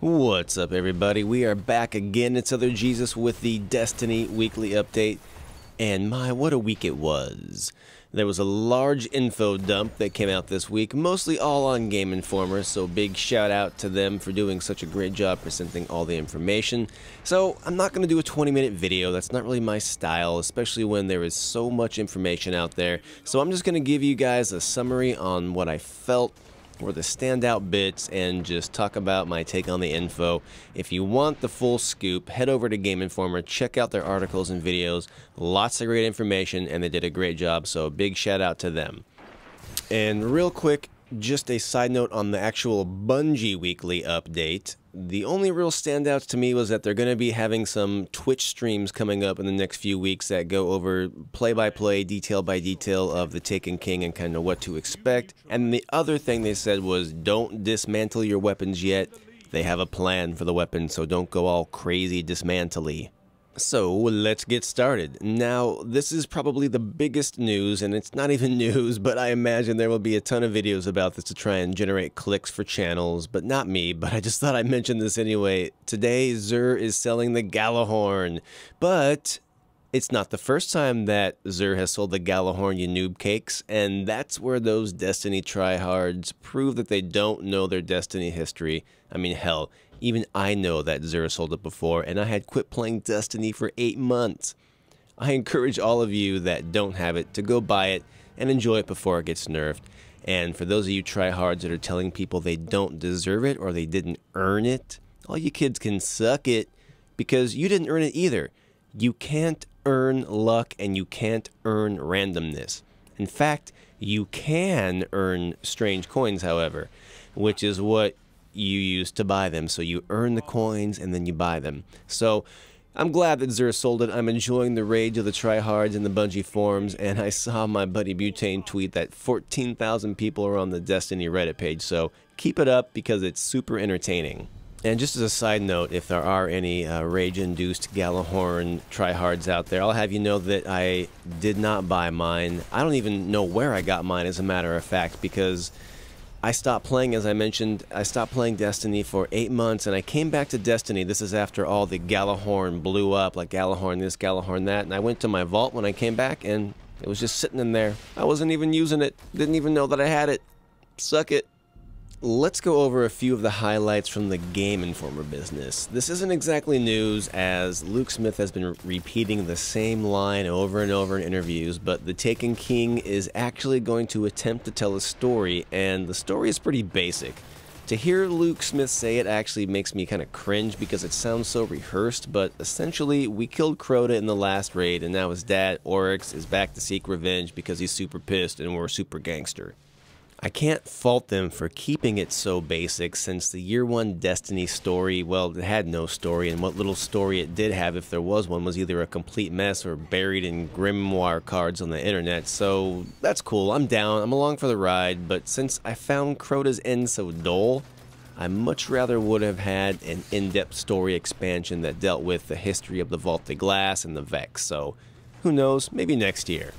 What's up, everybody? We are back again. It's OtherJesus with the Destiny Weekly Update. And my, what a week it was. There was a large info dump that came out this week, mostly all on Game Informer, so big shout out to them for doing such a great job presenting all the information. So I'm not going to do a 20-minute video. That's not really my style, especially when there is so much information out there. So I'm just going to give you guys a summary on what I felt or the standout bits and just talk about my take on the info. If you want the full scoop, head over to Game Informer, check out their articles and videos. Lots of great information, and they did a great job, so big shout out to them. And real quick, just a side note on the actual Bungie weekly update. The only real standouts to me was that they're going to be having some Twitch streams coming up in the next few weeks that go over play-by-play, detail-by-detail of the Taken King and kind of what to expect. And the other thing they said was don't dismantle your weapons yet. They have a plan for the weapons, so don't go all crazy dismantle-y. So let's get started. Now, this is probably the biggest news, and it's not even news, but I imagine there will be a ton of videos about this to try and generate clicks for channels, but not me, but I just thought I'd mention this anyway. Today, Xur is selling the Galahorn, but it's not the first time that Xur has sold the Galahorn, you noob cakes, and that's where those Destiny tryhards prove that they don't know their Destiny history. I mean, hell, even I know that Xur sold it before, and I had quit playing Destiny for 8 months. I encourage all of you that don't have it to go buy it and enjoy it before it gets nerfed. And for those of you tryhards that are telling people they don't deserve it or they didn't earn it, all you kids can suck it because you didn't earn it either. You can't earn luck and you can't earn randomness. In fact, you can earn strange coins, however, which is what you use to buy them. So you earn the coins and then you buy them. So I'm glad that Xur sold it. I'm enjoying the rage of the tryhards in the Bungie forums, and I saw my buddy Butane tweet that 14,000 people are on the Destiny Reddit page. So keep it up because it's super entertaining. And just as a side note, if there are any rage-induced Galahorn tryhards out there, I'll have you know that I did not buy mine. I don't even know where I got mine, as a matter of fact, because I stopped playing, as I mentioned. I stopped playing Destiny for 8 months, and I came back to Destiny. This is after all the Galahorn blew up, like Galahorn this, Galahorn that, and I went to my vault when I came back, and it was just sitting in there. I wasn't even using it. Didn't even know that I had it. Suck it. Let's go over a few of the highlights from the Game Informer business. This isn't exactly news, as Luke Smith has been repeating the same line over and over in interviews, but the Taken King is actually going to attempt to tell a story, and the story is pretty basic. To hear Luke Smith say it actually makes me kind of cringe because it sounds so rehearsed, but essentially we killed Crota in the last raid, and now his dad, Oryx, is back to seek revenge because he's super pissed and we're super gangster. I can't fault them for keeping it so basic, since the Year 1 Destiny story, well, it had no story, and what little story it did have, if there was one, was either a complete mess or buried in grimoire cards on the internet, so that's cool. I'm down. I'm along for the ride, but since I found Crota's end so dull, I much rather would have had an in-depth story expansion that dealt with the history of the Vaulted Glass and the Vex, so who knows, maybe next year.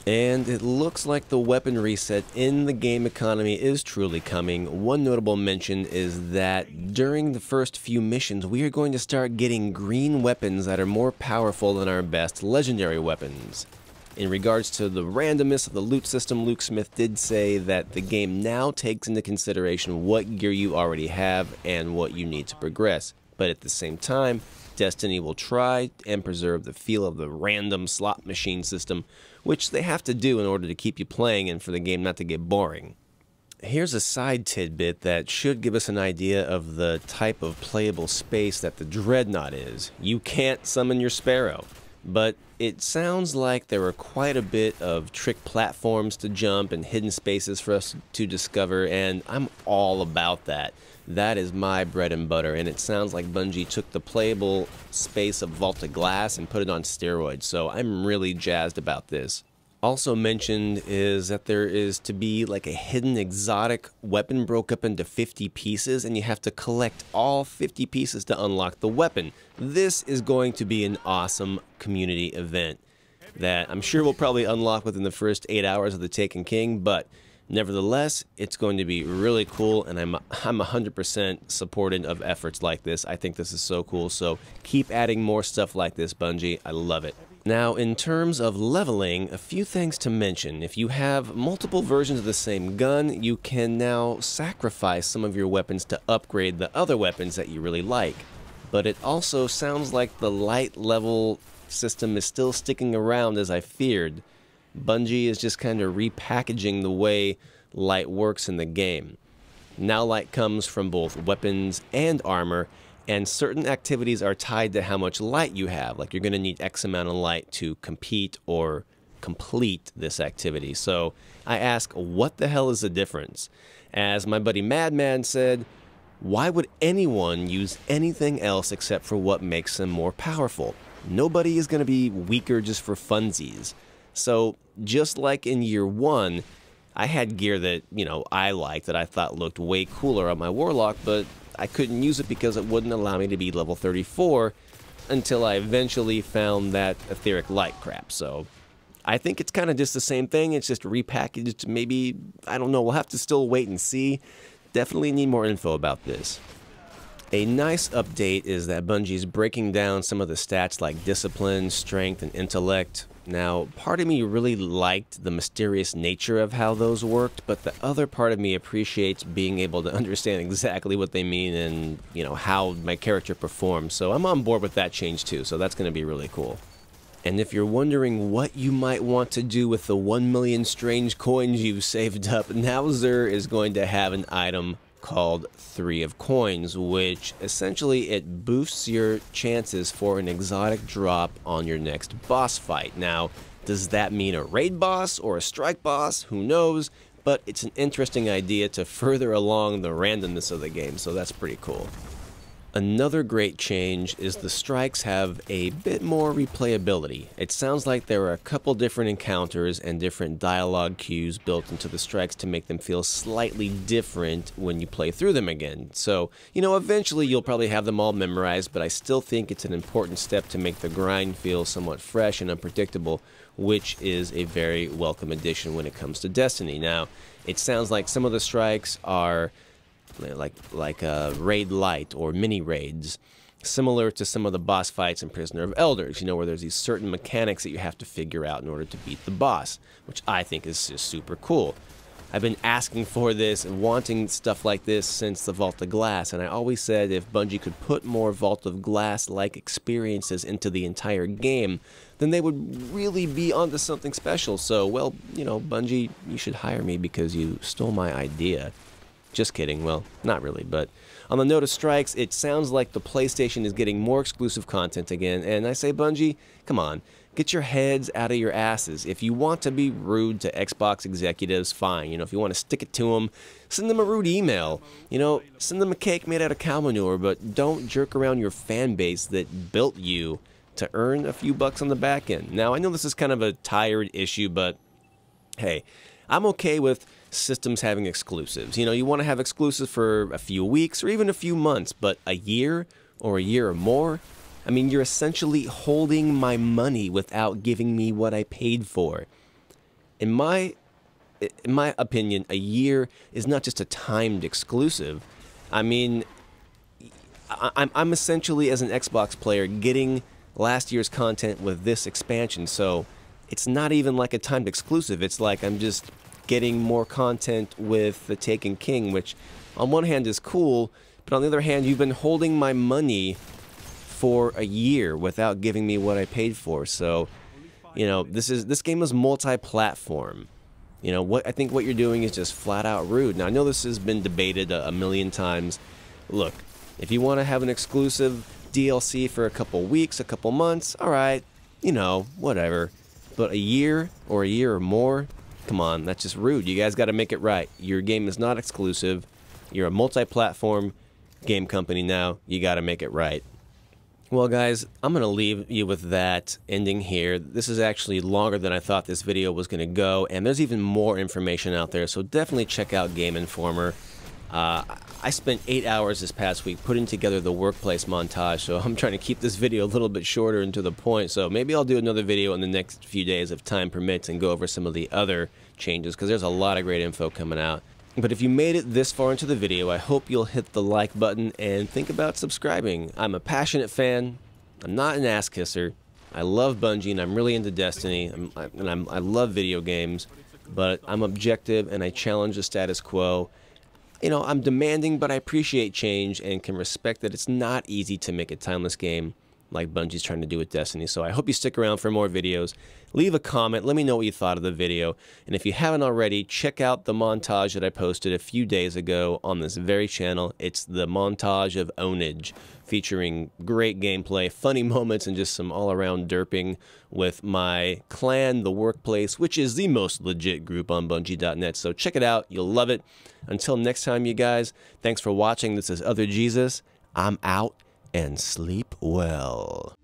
And it looks like the weapon reset in the game economy is truly coming. One notable mention is that during the first few missions, we are going to start getting green weapons that are more powerful than our best legendary weapons. In regards to the randomness of the loot system, Luke Smith did say that the game now takes into consideration what gear you already have and what you need to progress. But at the same time, Destiny will try and preserve the feel of the random slot machine system, which they have to do in order to keep you playing and for the game not to get boring. Here's a side tidbit that should give us an idea of the type of playable space that the Dreadnought is. You can't summon your Sparrow, but it sounds like there are quite a bit of trick platforms to jump and hidden spaces for us to discover, and I'm all about that. That is my bread and butter, and it sounds like Bungie took the playable space of Vaulted Glass and put it on steroids, so I'm really jazzed about this. Also mentioned is that there is to be like a hidden exotic weapon broke up into 50 pieces, and you have to collect all 50 pieces to unlock the weapon. This is going to be an awesome community event that I'm sure we'll probably unlock within the first 8 hours of the Taken King, but Nevertheless, it's going to be really cool, and I'm 100% supportive of efforts like this. I think this is so cool, so keep adding more stuff like this, Bungie. I love it. Now, in terms of leveling, a few things to mention. If you have multiple versions of the same gun, you can now sacrifice some of your weapons to upgrade the other weapons that you really like. But it also sounds like the light level system is still sticking around as I feared. Bungie is just kind of repackaging the way light works in the game. Now light comes from both weapons and armor, and certain activities are tied to how much light you have. Like you're going to need X amount of light to compete or complete this activity. So I ask, what the hell is the difference? As my buddy Madman said, why would anyone use anything else except for what makes them more powerful? Nobody is going to be weaker just for funsies. So just like in year one, I had gear that, I liked, that I thought looked way cooler on my Warlock, but I couldn't use it because it wouldn't allow me to be level 34 until I eventually found that etheric light crap. So I think it's kind of just the same thing. It's just repackaged. Maybe, I don't know. We'll have to still wait and see. Definitely need more info about this. A nice update is that Bungie's breaking down some of the stats like discipline, strength, and intellect. Now, part of me really liked the mysterious nature of how those worked, but the other part of me appreciates being able to understand exactly what they mean and, how my character performs. So I'm on board with that change too, so that's going to be really cool. And if you're wondering what you might want to do with the 1 million strange coins you've saved up, Nowzer is going to have an item called 3 of Coins, which essentially it boosts your chances for an exotic drop on your next boss fight. Now, does that mean a raid boss or a strike boss? Who knows? But it's an interesting idea to further along the randomness of the game, so that's pretty cool. Another great change is the strikes have a bit more replayability. It sounds like there are a couple different encounters and different dialogue cues built into the strikes to make them feel slightly different when you play through them again. So, eventually you'll probably have them all memorized, but I still think it's an important step to make the grind feel somewhat fresh and unpredictable, which is a very welcome addition when it comes to Destiny. Now, it sounds like some of the strikes are like raid light or mini raids, similar to some of the boss fights in Prisoner of Elders, where there's these certain mechanics that you have to figure out in order to beat the boss, which I think is just super cool. I've been asking for this and wanting stuff like this since the Vault of Glass, and I always said if Bungie could put more Vault of Glass-like experiences into the entire game, then they would really be onto something special. So, well, Bungie, you should hire me because you stole my idea. Just kidding. Well, not really, but on the note of strikes, it sounds like the PlayStation is getting more exclusive content again, and I say, Bungie, come on, get your heads out of your asses. If you want to be rude to Xbox executives, fine. If you want to stick it to them, send them a rude email. Send them a cake made out of cow manure, but don't jerk around your fan base that built you to earn a few bucks on the back end. Now, I know this is kind of a tired issue, but hey, I'm okay with systems having exclusives. You want to have exclusives for a few weeks or even a few months, but a year or more? I mean, you're essentially holding my money without giving me what I paid for. In my opinion, a year is not just a timed exclusive. I mean, I'm essentially, as an Xbox player, getting last year's content with this expansion, so it's not even like a timed exclusive. It's like I'm just getting more content with The Taken King, which on one hand is cool, but on the other hand, you've been holding my money for a year without giving me what I paid for. So, this game is multi-platform. I think what you're doing is just flat out rude. Now, I know this has been debated a million times. Look, if you want to have an exclusive DLC for a couple weeks, a couple months, all right, whatever. But a year or more, come on, that's just rude. You guys got to make it right. Your game is not exclusive. You're a multi-platform game company now. You got to make it right. Well, guys, I'm going to leave you with that ending here. This is actually longer than I thought this video was going to go, and there's even more information out there, so definitely check out Game Informer. I spent 8 hours this past week putting together the workplace montage, so I'm trying to keep this video a little bit shorter and to the point. So maybe I'll do another video in the next few days if time permits and go over some of the other changes, because there's a lot of great info coming out. But if you made it this far into the video, I hope you'll hit the like button and think about subscribing. I'm a passionate fan. I'm not an ass kisser. I love Bungie and I'm really into Destiny, I love video games, but I'm objective and I challenge the status quo. You know, I'm demanding, but I appreciate change and can respect that it's not easy to make a timeless game like Bungie's trying to do with Destiny. So I hope you stick around for more videos. Leave a comment. Let me know what you thought of the video. And if you haven't already, check out the montage that I posted a few days ago on this very channel. It's the montage of Ownage, featuring great gameplay, funny moments, and just some all-around derping with my clan, The Workplace, which is the most legit group on Bungie.net. So check it out. You'll love it. Until next time, you guys, thanks for watching. This is OtherJesus. I'm out, and sleep well.